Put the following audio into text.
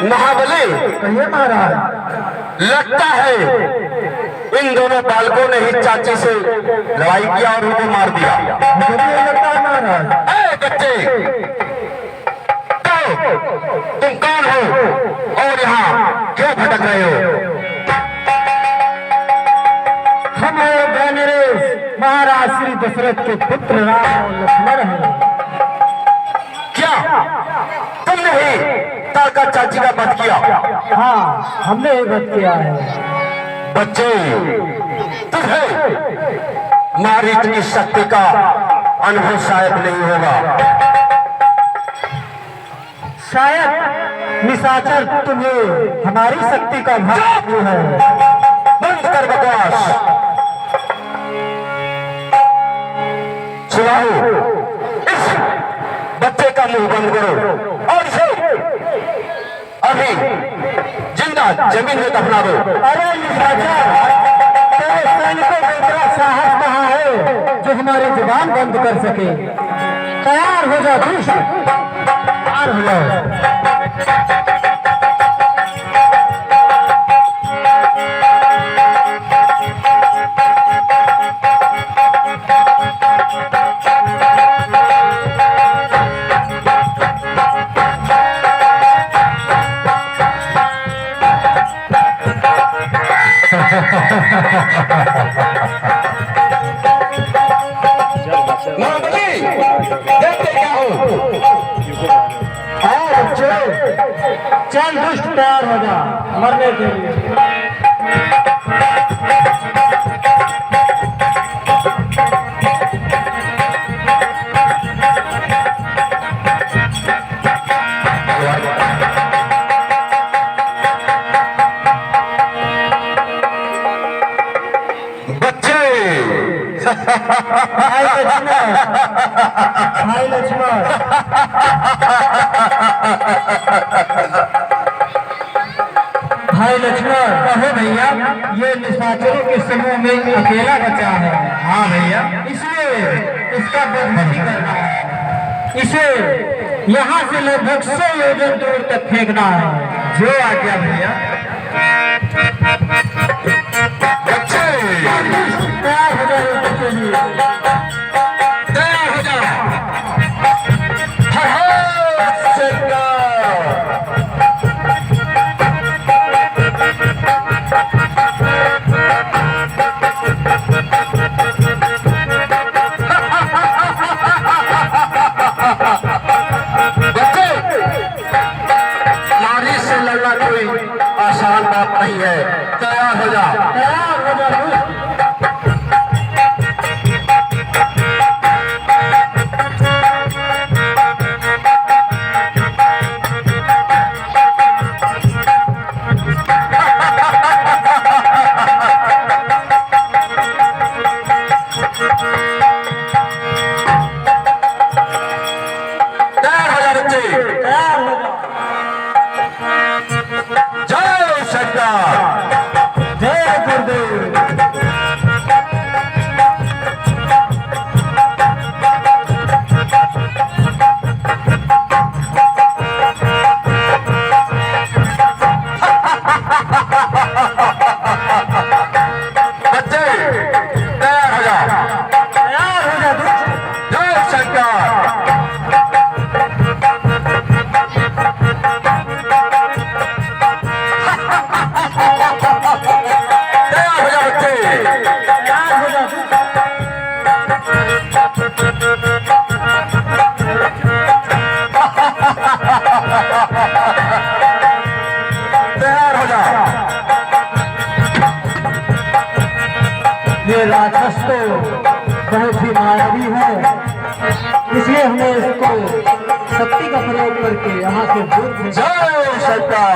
महाबली कहिए महाराज। लगता है इन दोनों बालकों ने ही चाची से लड़ाई किया और उनको मार दिया। मुझे भी यही लगता है महाराज। ए बच्चे, तो तुम कौन हो और यहाँ क्यों भटक रहे हो? हम हैं वनरेश, महाराज श्री दशरथ के पुत्र राम और लक्ष्मण हैं। क्या तुमने ही तारका चाची का वध किया? हाँ, हमने ही वध किया है। बच्चे, तुझे मारीच की शक्ति का अनुभव शायद नहीं होगा। शायद निशाचर तुम्हें हमारी शक्ति का भाव है। बंद कर बकवास। सुनाओ, इस बच्चे का मुंह बंद करो और इसे अभी जिंदा जमीन में दफना दो। अरे निशाचर, तेरे सैनिकों में इतना साहस कहाँ है जो हमारी जुबान बंद कर सके? तैयार हो जा दुष्ट, तैयार हो जाओ। महाबली, देखते क्या हो? हाँ बच्चे, चल दुष्ट, तैयार हो जा मरने के लिए। हाय लक्ष्मण, हाय लक्ष्मण। हाय लक्ष्मण, कहो भैया, ये निशाचरों के समूह में अकेला बचा है। हाँ भैया, इसलिए इसका वध नहीं करना है। इसे यहाँ से लगभग 100 योजन दूर तक फेंकना है। जो आज्ञा भैया। तैयार हो जाओ बच्चे लिए। तैयार हो जाओ। हर हर सरकार। बच्चे, नारी से लड़ना कोई आसान बात नहीं है। तैयार हो जा। तैयार हो जाओ। जय सरकार। जय गुरुदेव। बच्चे, तैयार हो जा। तैयार हो जा दुष्ट। जय सरकार। तैयार हो जा बच्चे। तैयार हो जा दुष्ट। तैयार हो जा। ये राक्षस तो बहुत ही मायावी है, इसलिए हमें इसको शक्ति का प्रयोग करके यहाँ से दूर जय सरकार।